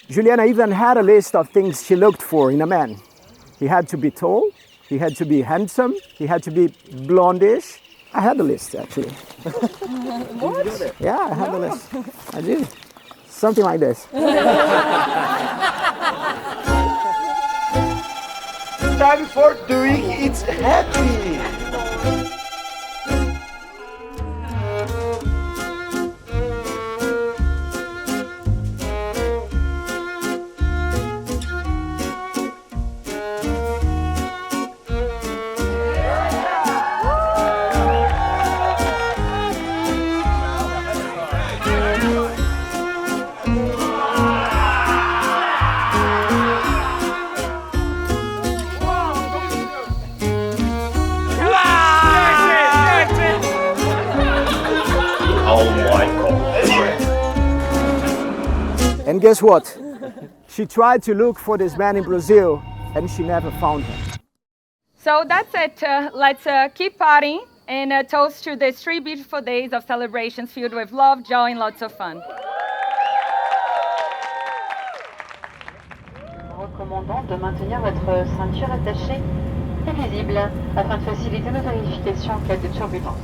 Juliana even had a list of things she looked for in a man. He had to be tall, he had to be handsome, he had to be blondish. I had the list, actually. What? Yeah, I had the list. I did. Something like this. Time for doing it happy. And guess what? She tried to look for this man in Brazil and she never found him. So that's it. Let's keep partying and toast to these 3 beautiful days of celebrations filled with love, joy, and lots of fun. Recommandant de maintenir votre ceinture attachée et visible afin de faciliter nos vérifications en cas de turbulence.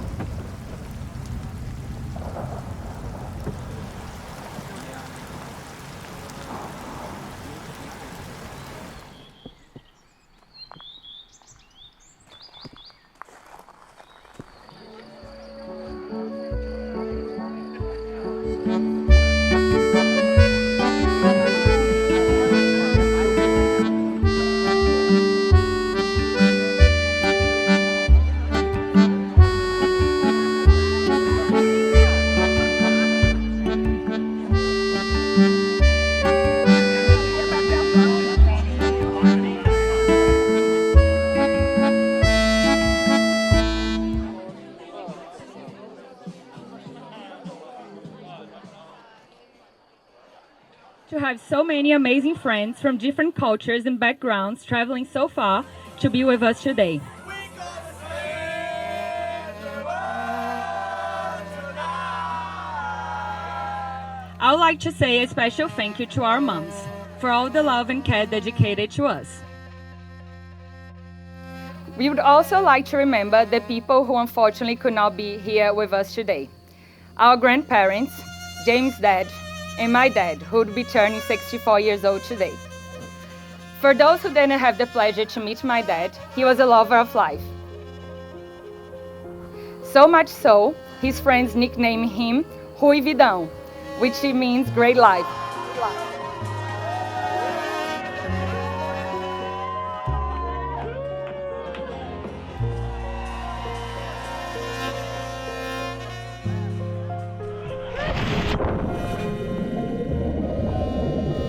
To have so many amazing friends from different cultures and backgrounds traveling so far to be with us today. I would like to say a special thank you to our moms for all the love and care dedicated to us. We would also like to remember the people who unfortunately could not be here with us today. Our grandparents, James' dad, and my dad, who would be turning 64 years old today. For those who didn't have the pleasure to meet my dad, he was a lover of life. So much so, his friends nicknamed him Rui Vidão, which means great life.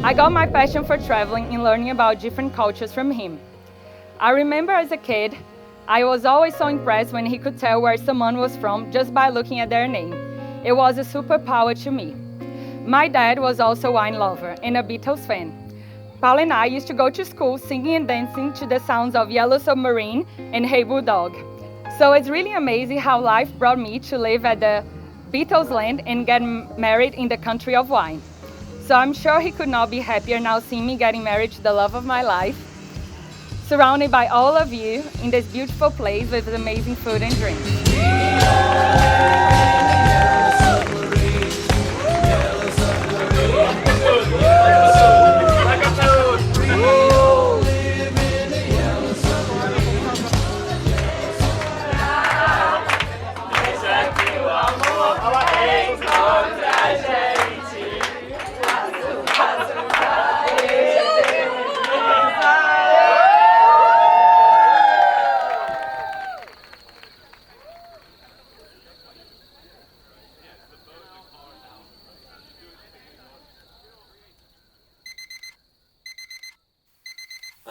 I got my passion for traveling and learning about different cultures from him. I remember as a kid, I was always so impressed when he could tell where someone was from just by looking at their name. It was a superpower to me. My dad was also a wine lover and a Beatles fan. Paul and I used to go to school singing and dancing to the sounds of Yellow Submarine and Hey Bulldog. So it's really amazing how life brought me to live at the Beatles land and get married in the country of wine. So I'm sure he could not be happier now seeing me getting married to the love of my life, surrounded by all of you in this beautiful place with amazing food and drinks.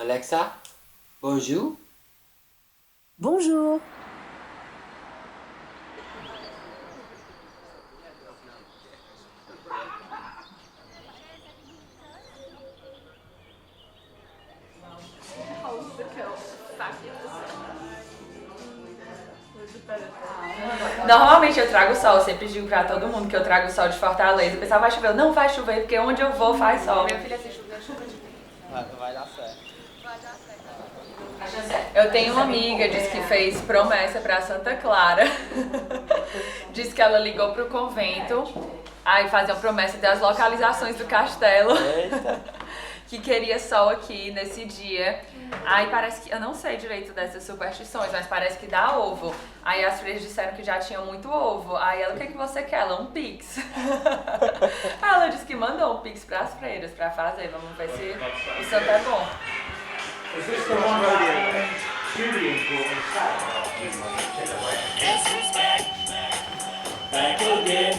Alexa, bonjour. Bonjour. Normalmente eu trago sol, eu sempre digo pra todo mundo que eu trago sol de Fortaleza. O pessoal vai chover, não vai chover, porque onde eu vou faz sol. Minha filha assiste Vai dar certo. Eu tenho uma amiga, diz que fez promessa pra Santa Clara. Diz que ela ligou pro convento, aí fazia uma promessa das localizações do castelo. Eita. Que queria sol aqui nesse dia. Aí parece que, eu não sei direito dessas superstições, mas parece que dá ovo. Aí as freiras disseram que já tinham muito ovo. Aí ela, o que que você quer? Ela, um pix. Aí ela disse que mandou um pix pras freiras pra fazer. Vamos ver se o santo é bom. Is this the one that Julian brought inside? Back again.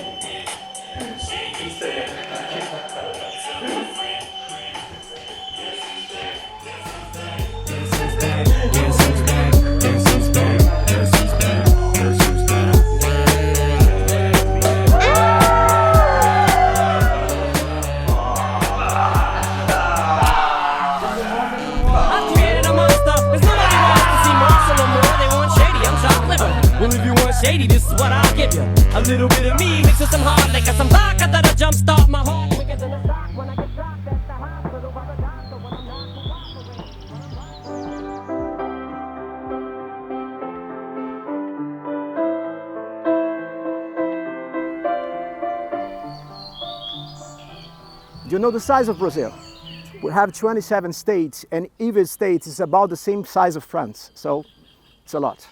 Shady, this is what I'll give you. A little bit of me mixed with some hard liquor, some vodka that'll jumpstart my heart. Quicker than a sock when I get dropped at the hospital by the doctor when I'm not Do you know the size of Brazil? We have 27 states, and every state is about the same size of France, so it's a lot.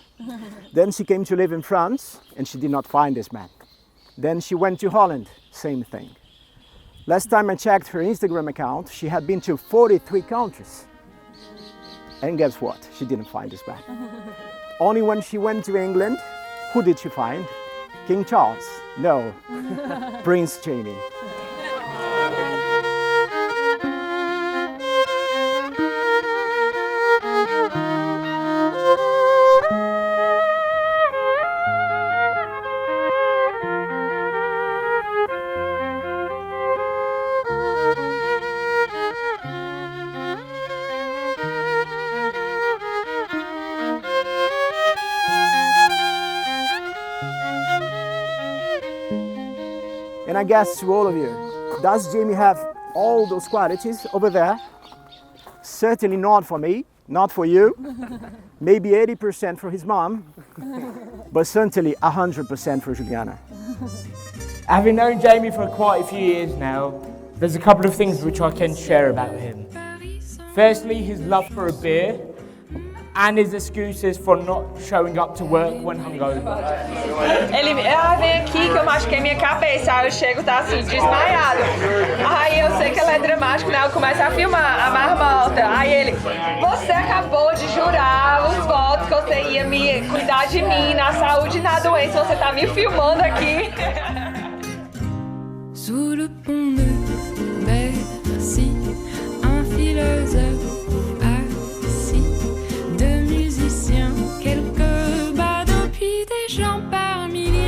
Then she came to live in France, and she did not find this man. Then she went to Holland, same thing. Last time I checked her Instagram account, she had been to 43 countries. And guess what? She didn't find this man. Only when she went to England, who did she find? King Charles? No, Prince Jamie. And I guess to all of you, does Jamie have all those qualities over there? Certainly not for me, not for you. Maybe 80% for his mom, but certainly 100% for Juliana. Having known Jamie for quite a few years now, there's a couple of things which I can share about him. Firstly, his love for a beer and his excuses for not showing up to work when hungover. Ele vem aqui que eu machuquei minha cabeça, aí eu chego, tá assim, desmaiado. Aí eu sei que ela é dramática, né? Eu começo a filmar a marmota. Aí ele, você acabou de jurar os votos que você ia me cuidar de mim, na saúde e na doença, você tá me filmando aqui. Sous le pont de Bercy, un philosophe assis, deux musiciens, quelques badauds, puis des gens par milliers.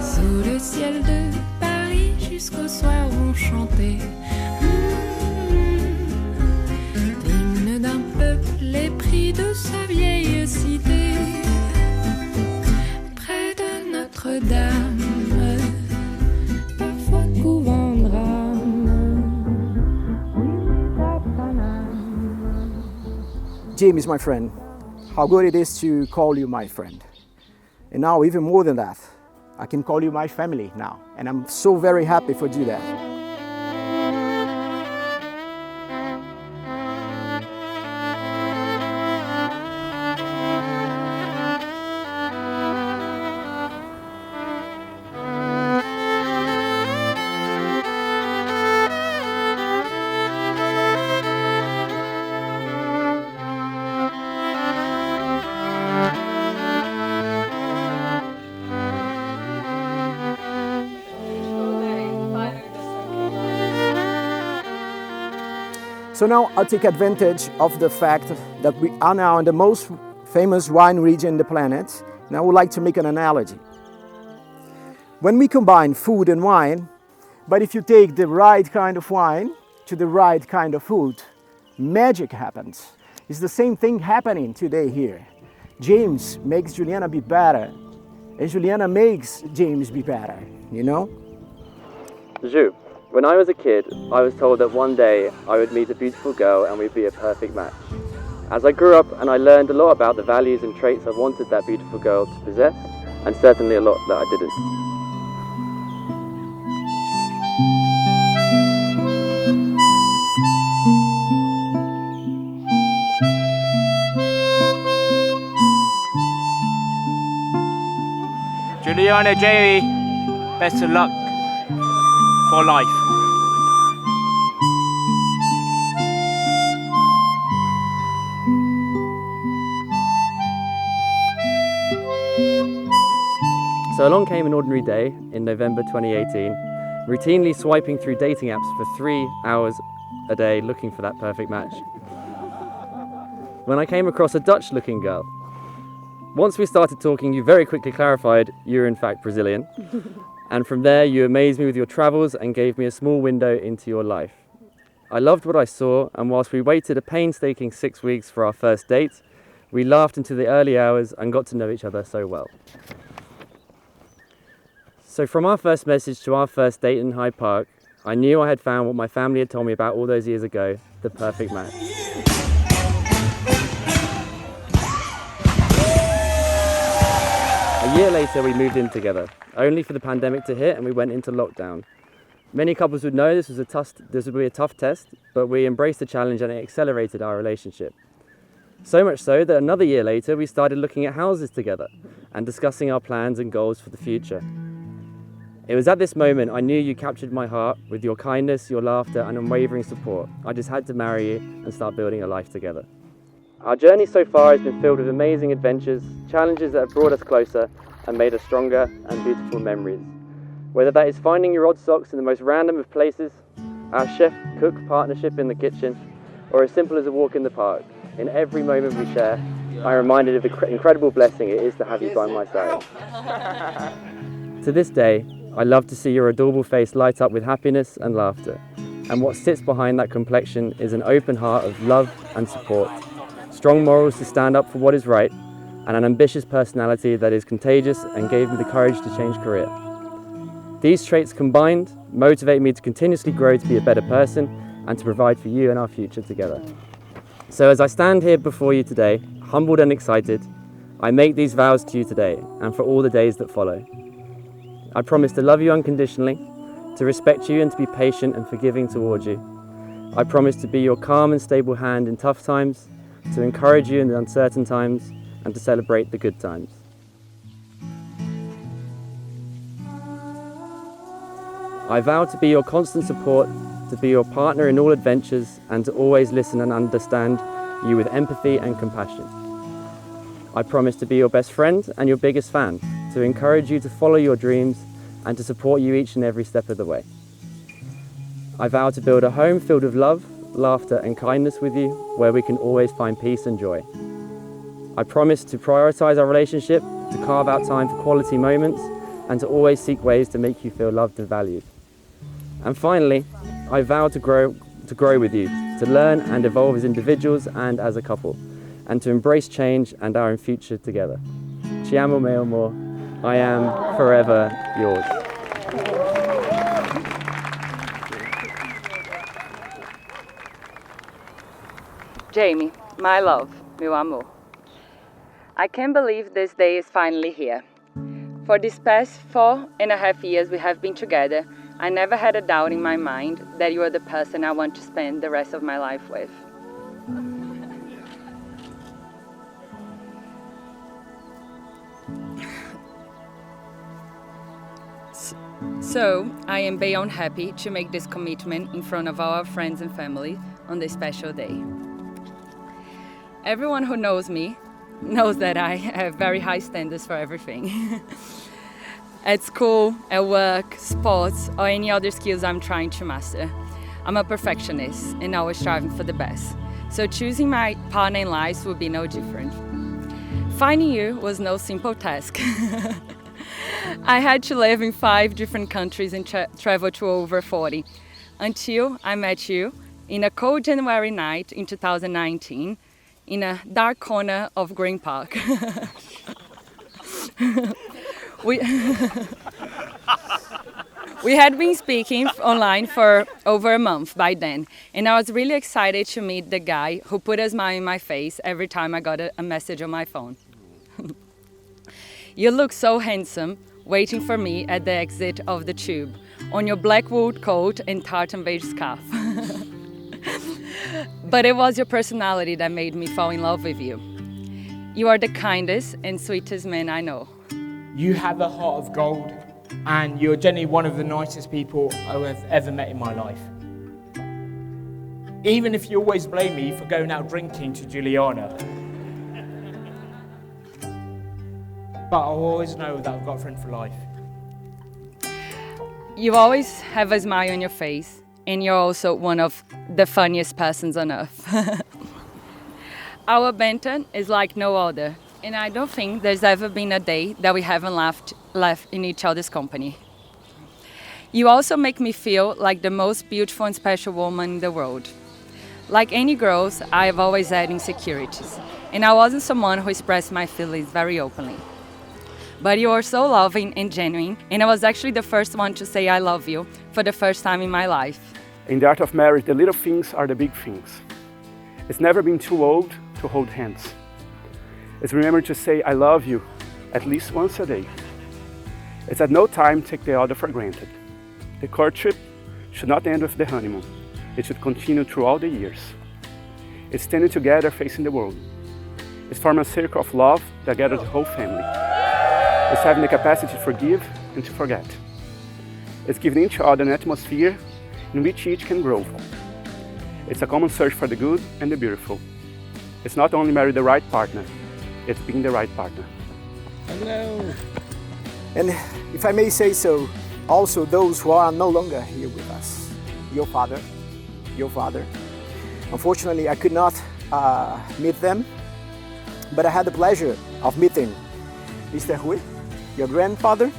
Sous le ciel de Paris, jusqu'au soir vont chanter l'hymne d'un peuple épris de sa vieille cité. Près de Notre-Dame, parfois couvent drame. Jamie is my friend. How good it is to call you my friend. And now even more than that, I can call you my family now. And I'm so very happy to do that. So now I'll take advantage of the fact that we are now in the most famous wine region on the planet, and I would like to make an analogy. When we combine food and wine, but if you take the right kind of wine to the right kind of food, magic happens. It's the same thing happening today here. James makes Juliana be better, and Juliana makes James be better, you know? Ju, When I was a kid, I was told that one day I would meet a beautiful girl and we'd be a perfect match. As I grew up and I learned a lot about the values and traits I wanted that beautiful girl to possess, and certainly a lot that I didn't. Juliana, Jamie, best of luck for life. So along came an ordinary day in November 2018, routinely swiping through dating apps for 3 hours a day looking for that perfect match. When I came across a Dutch-looking girl. Once we started talking, you very quickly clarified you were in fact Brazilian. And from there, you amazed me with your travels and gave me a small window into your life. I loved what I saw, and whilst we waited a painstaking 6 weeks for our first date, we laughed into the early hours and got to know each other so well. So from our first message to our first date in Hyde Park, I knew I had found what my family had told me about all those years ago, the perfect match. A year later, we moved in together, only for the pandemic to hit and we went into lockdown. Many couples would know this would be a tough test, but we embraced the challenge and it accelerated our relationship. So much so that another year later, we started looking at houses together and discussing our plans and goals for the future. It was at this moment I knew you captured my heart with your kindness, your laughter and unwavering support. I just had to marry you and start building a life together. Our journey so far has been filled with amazing adventures, challenges that have brought us closer and made us stronger, and beautiful memories. Whether that is finding your odd socks in the most random of places, our chef-cook partnership in the kitchen, or as simple as a walk in the park, in every moment we share, I'm reminded of the incredible blessing it is to have you by my side. To this day, I love to see your adorable face light up with happiness and laughter, and what sits behind that complexion is an open heart of love and support, strong morals to stand up for what is right, and an ambitious personality that is contagious and gave me the courage to change career. These traits combined motivate me to continuously grow to be a better person and to provide for you and our future together. So as I stand here before you today, humbled and excited, I make these vows to you today and for all the days that follow. I promise to love you unconditionally, to respect you and to be patient and forgiving towards you. I promise to be your calm and stable hand in tough times, to encourage you in the uncertain times, and to celebrate the good times. I vow to be your constant support, to be your partner in all adventures, and to always listen and understand you with empathy and compassion. I promise to be your best friend and your biggest fan, to encourage you to follow your dreams and to support you each and every step of the way. I vow to build a home filled with love, laughter and kindness with you, where we can always find peace and joy. I promise to prioritize our relationship, to carve out time for quality moments, and to always seek ways to make you feel loved and valued. And finally, I vow to grow with you, to learn and evolve as individuals and as a couple, and to embrace change and our future together. Ci amo, me amor. I am forever yours. Jamie, my love, meu amor. I can't believe this day is finally here. For these past 4.5 years we have been together, I never had a doubt in my mind that you are the person I want to spend the rest of my life with. So, I am beyond happy to make this commitment in front of all our friends and family on this special day. Everyone who knows me knows that I have very high standards for everything. At school, at work, sports, or any other skills I'm trying to master. I'm a perfectionist and always striving for the best. So choosing my partner in life would be no different. Finding you was no simple task. I had to live in 5 different countries and travel to over 40 until I met you in a cold January night in 2019 in a dark corner of Green Park. We had been speaking online for over a month by then, and I was really excited to meet the guy who put a smile in my face every time I got a message on my phone. You look so handsome, waiting for me at the exit of the tube, on your black wool coat and tartan beige scarf. But it was your personality that made me fall in love with you. You are the kindest and sweetest man I know. You have a heart of gold, and you're genuinely one of the nicest people I have ever met in my life. Even if you always blame me for going out drinking to Juliana. But I'll always know that I've got a friend for life. You always have a smile on your face, and you're also one of the funniest persons on earth. Our banter is like no other, and I don't think there's ever been a day that we haven't laughed in each other's company. You also make me feel like the most beautiful and special woman in the world. Like any girls, I've always had insecurities, and I wasn't someone who expressed my feelings very openly. But you are so loving and genuine, and I was actually the first one to say I love you for the first time in my life. In the art of marriage, the little things are the big things. It's never been too old to hold hands. It's remember to say I love you at least once a day. It's at no time take the other for granted. The courtship should not end with the honeymoon. It should continue through all the years. It's standing together facing the world. It's forming a circle of love that gathers the whole family. It's having the capacity to forgive and to forget. It's giving each other an atmosphere in which each can grow. It's a common search for the good and the beautiful. It's not only marry the right partner, it's being the right partner. Hello. And if I may say so, also those who are no longer here with us. Your father. Unfortunately, I could not meet them, but I had the pleasure of meeting Mr. Rui, your grandfather.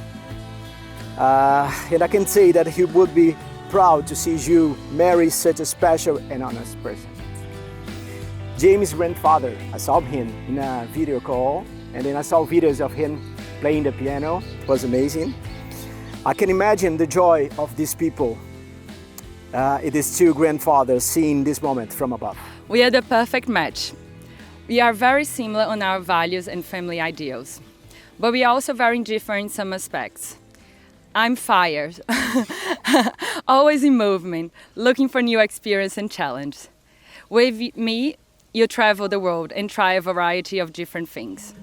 And I can say that he would be proud to see you marry such a special and honest person. Jamie's grandfather, I saw him in a video call, and then I saw videos of him playing the piano. It was amazing. I can imagine the joy of these people, it is two grandfathers seeing this moment from above. We are the perfect match. We are very similar on our values and family ideals, but we are also very different in some aspects. I'm fire, always in movement, looking for new experience and challenge. With me, you travel the world and try a variety of different things.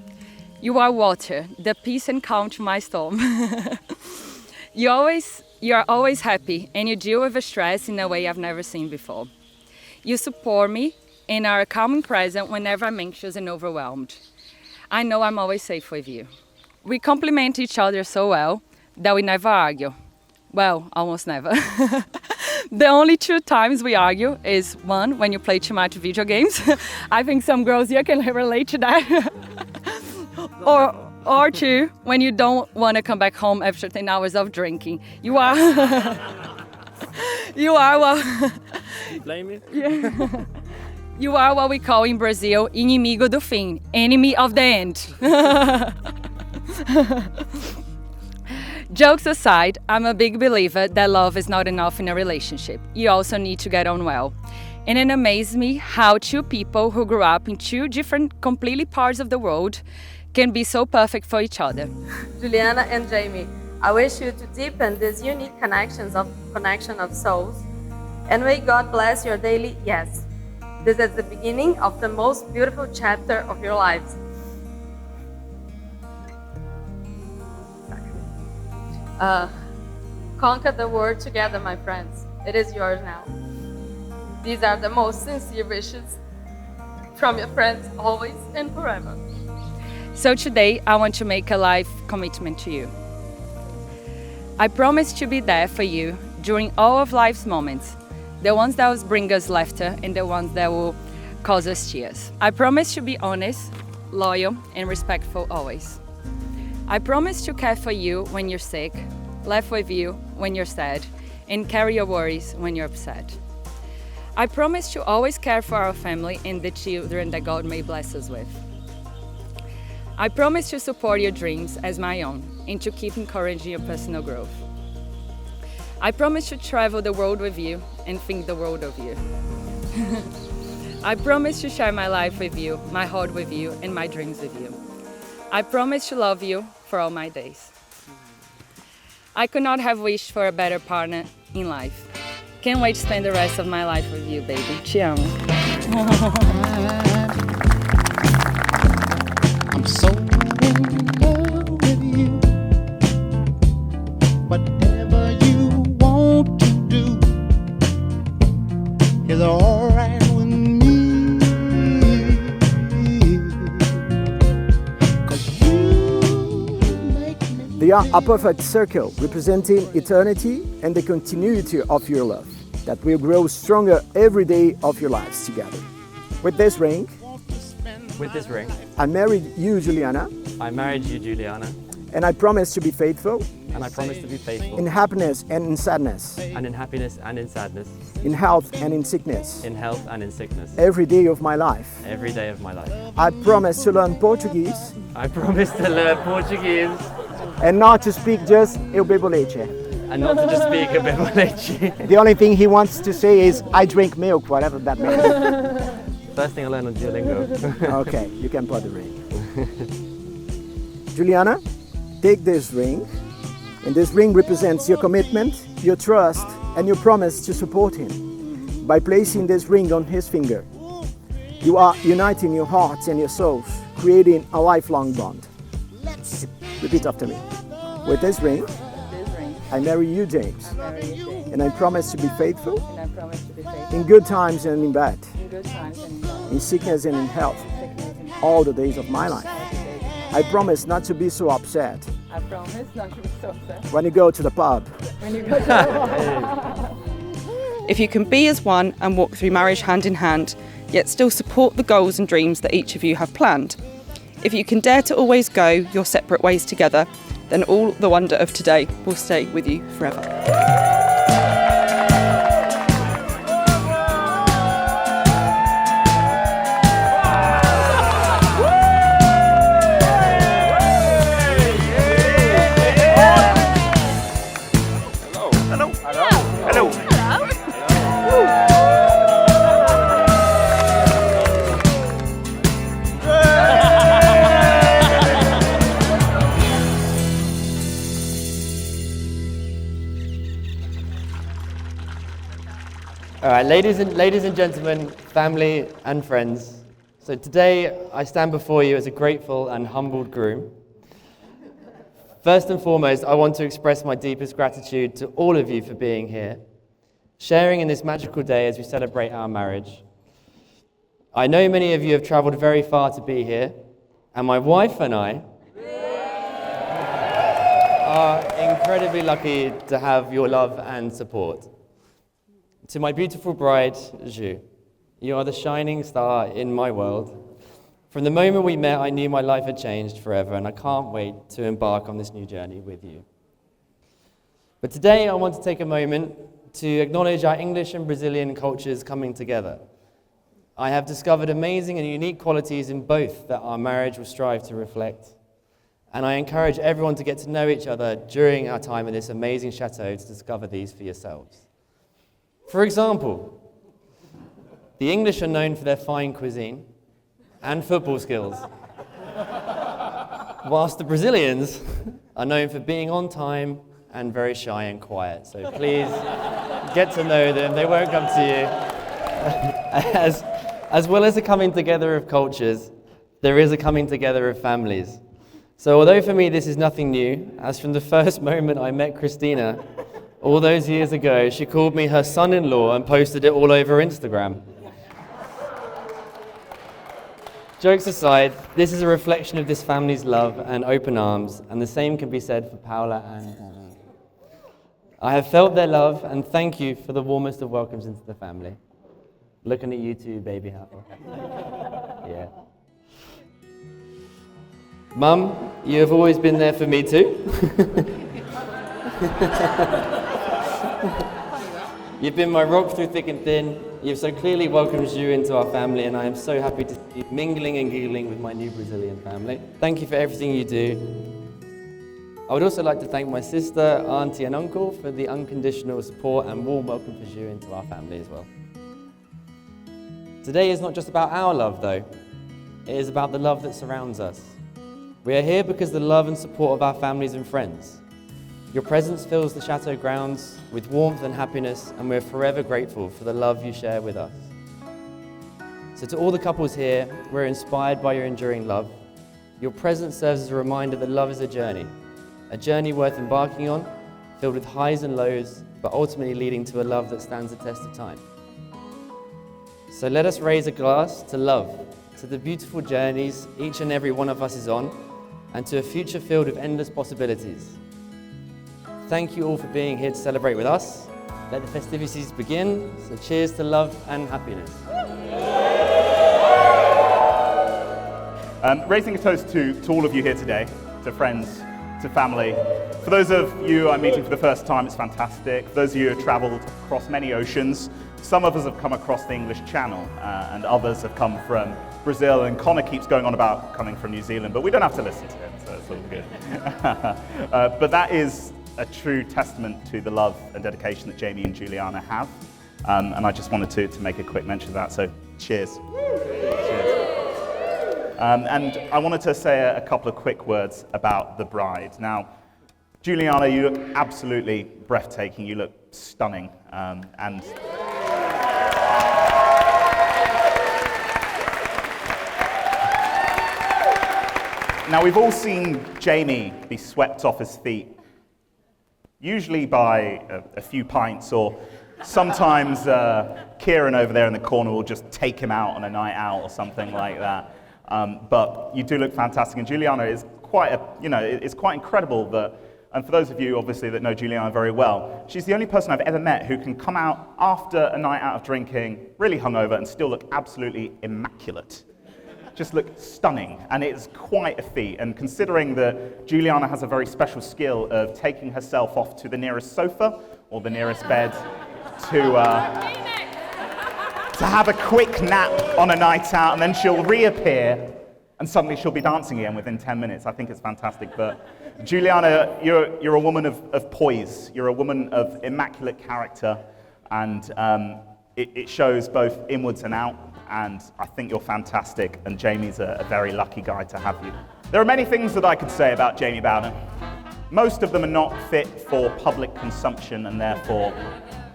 You are water, the peace and calm to my storm. You are always happy, and you deal with the stress in a way I've never seen before. You support me and are a calming presence whenever I'm anxious and overwhelmed. I know I'm always safe with you. We complement each other so well that we never argue. Well, almost never. The only 2 times we argue is one, when you play too much video games. I think some girls here can relate to that. or 2, when you don't want to come back home after 10 hours of drinking. You are well. Blame me? Yeah. You are what we call in Brazil, inimigo do fim, enemy of the end. Jokes aside, I'm a big believer that love is not enough in a relationship. You also need to get on well. And it amazes me how 2 people who grew up in 2 different, completely parts of the world can be so perfect for each other. Juliana and Jamie, I wish you to deepen these unique connection of souls. And may God bless your daily yes. This is the beginning of the most beautiful chapter of your lives. Conquer the world together, my friends. It is yours now. These are the most sincere wishes from your friends always and forever. So today, I want to make a life commitment to you. I promise to be there for you during all of life's moments, the ones that will bring us laughter and the ones that will cause us tears. I promise to be honest, loyal, and respectful always. I promise to care for you when you're sick, laugh with you when you're sad, and carry your worries when you're upset. I promise to always care for our family and the children that God may bless us with. I promise to support your dreams as my own and to keep encouraging your personal growth. I promise to travel the world with you and think the world of you. I promise to share my life with you, my heart with you, and my dreams with you. I promise to love you for all my days. I could not have wished for a better partner in life. Can't wait to spend the rest of my life with you, baby. Te amo. I'm so in love with you. Whatever you want to do is alright with me. 'Cause you make me. They are a perfect circle representing eternity and the continuity of your love that will grow stronger every day of your lives together. With this ring, I married you, Juliana, I married you, Juliana, and I promise to be faithful and I promise to be faithful in happiness and in sadness, and in happiness and in sadness, in health and in sickness, in health and in sickness, every day of my life. every day of my life. I promise to learn Portuguese I promise to learn Portuguese and not to speak just eu bebo leite. and not to just speak a bit of leche. The only thing he wants to say is, I drink milk, whatever that means. First thing I learned on Duolingo. Okay, you can put the ring. Juliana, take this ring, and this ring represents your commitment, your trust, and your promise to support him. By placing this ring on his finger, you are uniting your hearts and your souls, creating a lifelong bond. Repeat after me. With this ring, I marry you, James, and I promise to be faithful in good times and in bad, in sickness and in health, all the days of my life. I promise not to be so upset I promise not to be so upset. when you go to the pub. If you can be as one and walk through marriage hand in hand, yet still support the goals and dreams that each of you have planned. If you can dare to always go your separate ways together, then all the wonder of today will stay with you forever. All right, ladies and gentlemen, family and friends. So today I stand before you as a grateful and humbled groom. First and foremost, I want to express my deepest gratitude to all of you for being here, sharing in this magical day as we celebrate our marriage. I know many of you have traveled very far to be here, and my wife and I are incredibly lucky to have your love and support. To my beautiful bride, Ju, you are the shining star in my world. From the moment we met, I knew my life had changed forever, and I can't wait to embark on this new journey with you. But today, I want to take a moment to acknowledge our English and Brazilian cultures coming together. I have discovered amazing and unique qualities in both that our marriage will strive to reflect. And I encourage everyone to get to know each other during our time in this amazing chateau to discover these for yourselves. For example, the English are known for their fine cuisine and football skills, whilst the Brazilians are known for being on time and very shy and quiet. So please get to know them. They won't come to you. As well as a coming together of cultures, there is a coming together of families. So although for me this is nothing new, as from the first moment I met Christina, all those years ago, she called me her son-in-law and posted it all over Instagram. Jokes aside, this is a reflection of this family's love and open arms, and the same can be said for Paula and Anna. I have felt their love, and thank you for the warmest of welcomes into the family. Looking at you too, baby Apple. Yeah. Mum, you have always been there for me too. You've been my rock through thick and thin. You've so clearly welcomed you into our family, and I am so happy to see you mingling and giggling with my new Brazilian family. Thank you for everything you do. I would also like to thank my sister, auntie and uncle for the unconditional support and warm welcome for Ju into our family as well. Today is not just about our love though, it is about the love that surrounds us. We are here because of the love and support of our families and friends. Your presence fills the chateau grounds with warmth and happiness, and we're forever grateful for the love you share with us. So to all the couples here, we're inspired by your enduring love. Your presence serves as a reminder that love is a journey worth embarking on, filled with highs and lows, but ultimately leading to a love that stands the test of time. So let us raise a glass to love, to the beautiful journeys each and every one of us is on, and to a future filled with endless possibilities. Thank you all for being here to celebrate with us. Let the festivities begin, so cheers to love and happiness. Raising a toast to all of you here today, to friends, to family. For those of you I'm meeting for the first time, it's fantastic. For those of you who have travelled across many oceans, some of us have come across the English Channel, and others have come from Brazil, and Connor keeps going on about coming from New Zealand, but we don't have to listen to him, so it's all good. But that is a true testament to the love and dedication that Jamie and Juliana have, and I just wanted to make a quick mention of that, so cheers. Cheers. And I wanted to say a couple of quick words about the bride. Now, Juliana, you look absolutely breathtaking, you look stunning, and now we've all seen Jamie be swept off his feet, usually by a few pints, or sometimes Kieran over there in the corner will just take him out on a night out or something like that. But you do look fantastic, and Juliana is it's quite incredible that, and for those of you obviously that know Juliana very well, she's the only person I've ever met who can come out after a night out of drinking, really hungover, and still look absolutely immaculate. Just look stunning, and it's quite a feat. And considering that Juliana has a very special skill of taking herself off to the nearest sofa or the nearest bed to have a quick nap on a night out, and then she'll reappear, and suddenly she'll be dancing again within 10 minutes. I think it's fantastic. But Juliana, you're a woman of poise. You're a woman of immaculate character, and it shows both inwards and out. And I think you're fantastic, and Jamie's a very lucky guy to have you. There are many things that I could say about Jamie Bowden. Most of them are not fit for public consumption, and therefore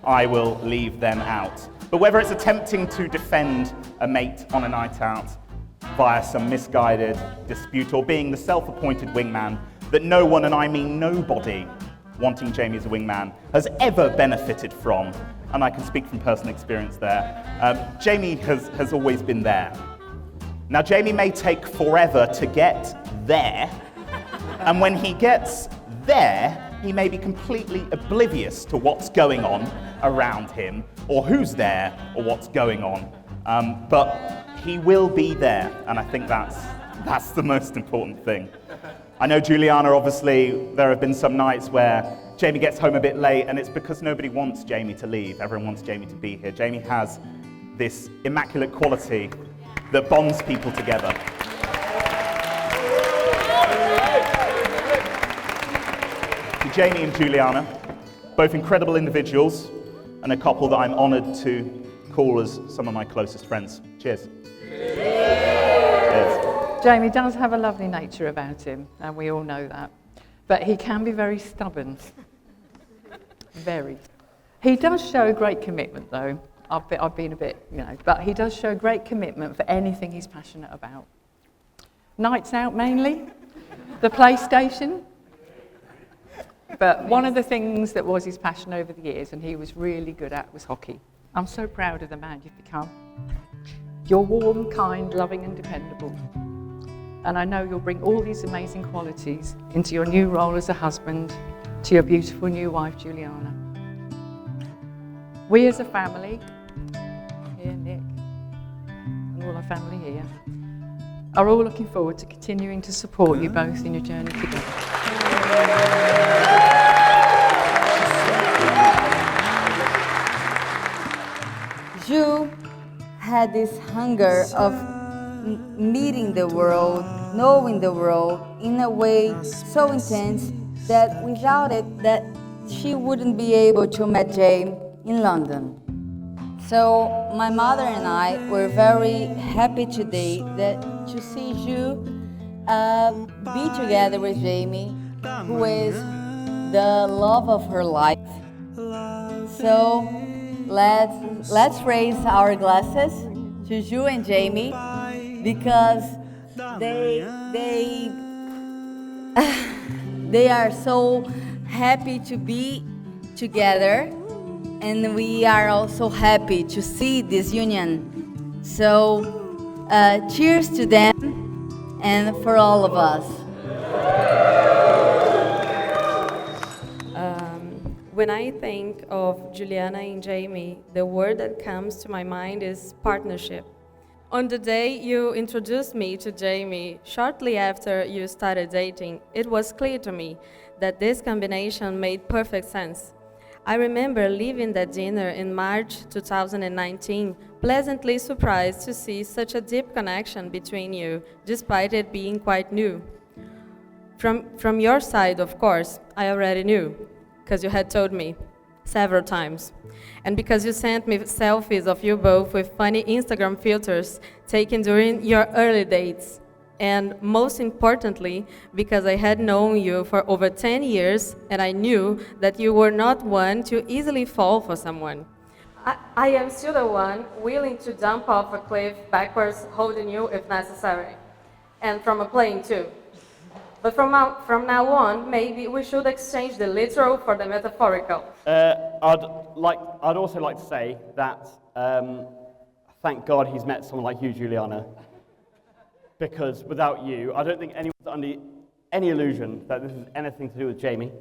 I will leave them out. But whether it's attempting to defend a mate on a night out via some misguided dispute, or being the self-appointed wingman that no one, and I mean nobody, wanting Jamie as a wingman, has ever benefited from, and I can speak from personal experience there, Jamie has always been there. Now, Jamie may take forever to get there, and when he gets there, he may be completely oblivious to what's going on around him, or who's there, or what's going on. But he will be there, and I think that's the most important thing. I know Juliana, obviously, there have been some nights where Jamie gets home a bit late, and it's because nobody wants Jamie to leave. Everyone wants Jamie to be here. Jamie has this immaculate quality that bonds people together. To Jamie and Juliana, both incredible individuals, and a couple that I'm honoured to call as some of my closest friends. Cheers. Cheers. Jamie does have a lovely nature about him, and we all know that. But he can be very stubborn. Very. He does show great commitment, though. I've been a bit, but he does show great commitment for anything he's passionate about. Nights out, mainly. The PlayStation. But one of the things that was his passion over the years, and he was really good at, was hockey. I'm so proud of the man you've become. You're warm, kind, loving, and dependable. And I know you'll bring all these amazing qualities into your new role as a husband to your beautiful new wife, Juliana. We as a family, here Nick, and all our family here, are all looking forward to continuing to support you both in your journey together. Ju had this hunger of meeting the world, knowing the world in a way so intense that without it, that she wouldn't be able to meet Jay in London. So my mother and I were very happy today to see you be together with Jamie, who is the love of her life. So let's raise our glasses to Ju and Jamie, because they they are so happy to be together, and we are also happy to see this union. So cheers to them and for all of us. When I think of Juliana and Jamie, the word that comes to my mind is partnership. On the day you introduced me to Jamie, shortly after you started dating, it was clear to me that this combination made perfect sense. I remember leaving that dinner in March 2019, pleasantly surprised to see such a deep connection between you, despite it being quite new. From your side, of course, I already knew, because you had told me several times. And because you sent me selfies of you both with funny Instagram filters taken during your early dates. And most importantly, because I had known you for over 10 years and I knew that you were not one to easily fall for someone. I am still the one willing to jump off a cliff backwards, holding you if necessary. And from a plane too. But from now on, maybe we should exchange the literal for the metaphorical. I'd also like to say that thank God he's met someone like you, Juliana. Because without you, I don't think anyone's under any illusion that this is anything to do with Jamie.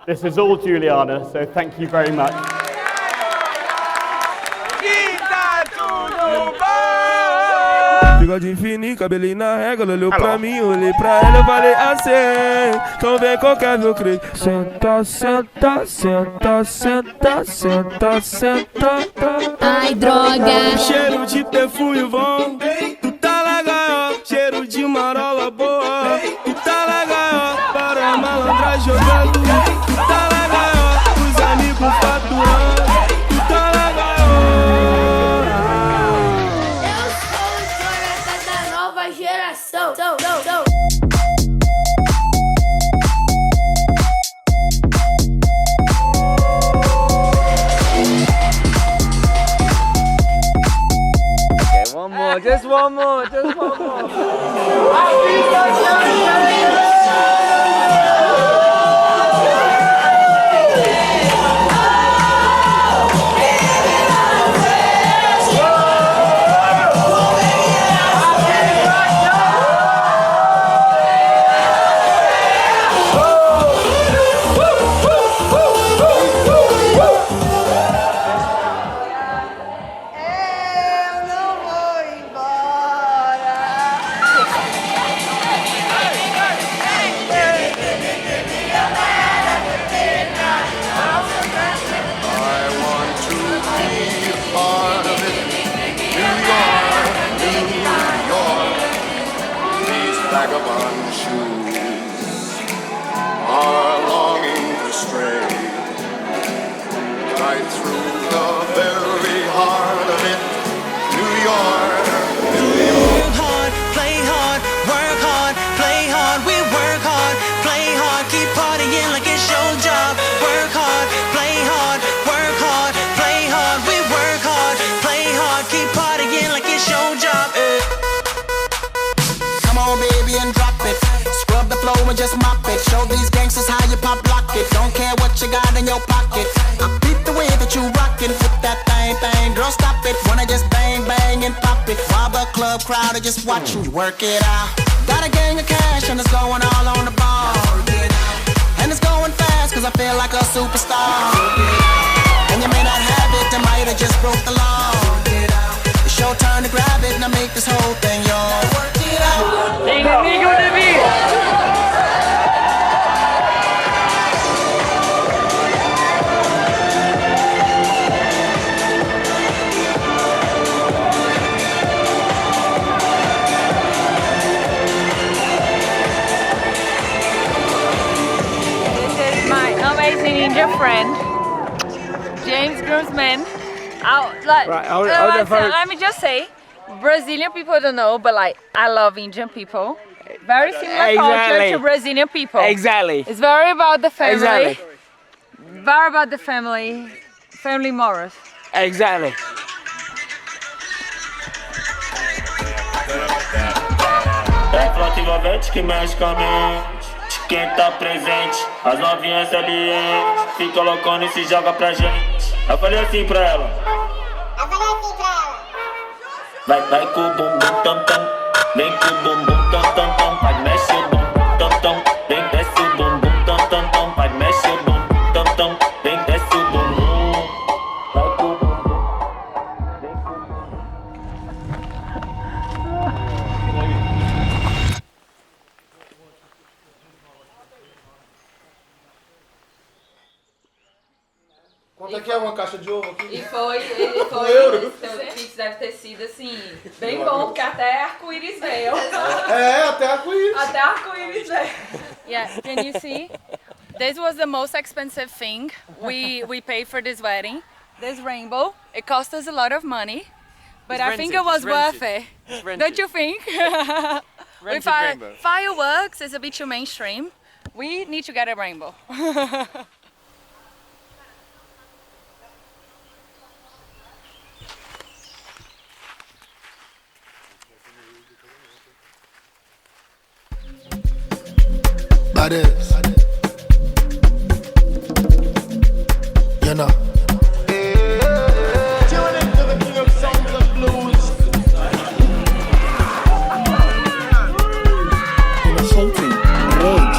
This is all Juliana, so thank you very much. Bigode infinito, cabelinho na régua, ela olhou pra mim, olhei pra ela, eu falei assim. Então vem qualquer meu creio. Senta, senta, senta, senta, senta, senta. Ai, droga. Cheiro de perfume bom, tu tá legal. Cheiro de marola boa, tu tá legal. Para a malandra jogando, tu tá legal. Os amigos faturando, tu tá legal. Geração. Okay, one more, just one more, just one more. Vagabond shoes are longing to stray right through the very heart of it, New York, New York. Work hard, play hard, work hard, play hard. We work hard, play hard, keep partying like it's your job. Work hard, play hard, work hard, play hard. We work hard, play hard, keep partying like it's your job. Come on, baby, and drop it. Scrub the floor and just mop it. Show these gangsters how you pop lock it. Don't care what you got in your pocket. I beat the way that you rockin' with that thing. Girl, stop it. Wanna just bang, bang, and pop it. While the club crowd are just watching you work it out. Got a gang of cash and it's going all on the ball. And it's going fast cause I feel like a superstar. And you may not have it, I might have just broke the law. It's your turn to grab it and I make this whole thing yours. Work it out. Inimigo de vida. an Indian friend, James Groomsman. Let me just say, Brazilian people don't know, but like I love Indian people. Very similar culture to Brazilian people. Exactly. It's very about the family. Exactly. Very about the family morals. Exactly. É flota envolvente que mexe com a mente de quem tá presente. As novinhas salientes fica loucona e se joga pra gente. Eu falei assim pra ela. Vai com o bumbum tam tam. Vem com o bumbum tam tam tam. Vai mexe o bumbum tam tam. Vem desce o bumbum tam tam tam. Vai mexe o bumbum tam tam. Vem desce o bumbum. Vai com o bumbum. Quanto é que é uma caixa de ovo aqui? E foi, seu Pix deve ter sido assim, bem bom, porque até arco-íris veio. Até arco-íris. Até arco-íris veio. Yeah, can you see? This was the most expensive thing we paid for this wedding. This rainbow, it cost us a lot of money, but I think it was worth it. Don't you think? With fireworks, it's a bit too mainstream. We need to get a rainbow. Badass. You know. Tune into the king of songs and blues. Initiating rage,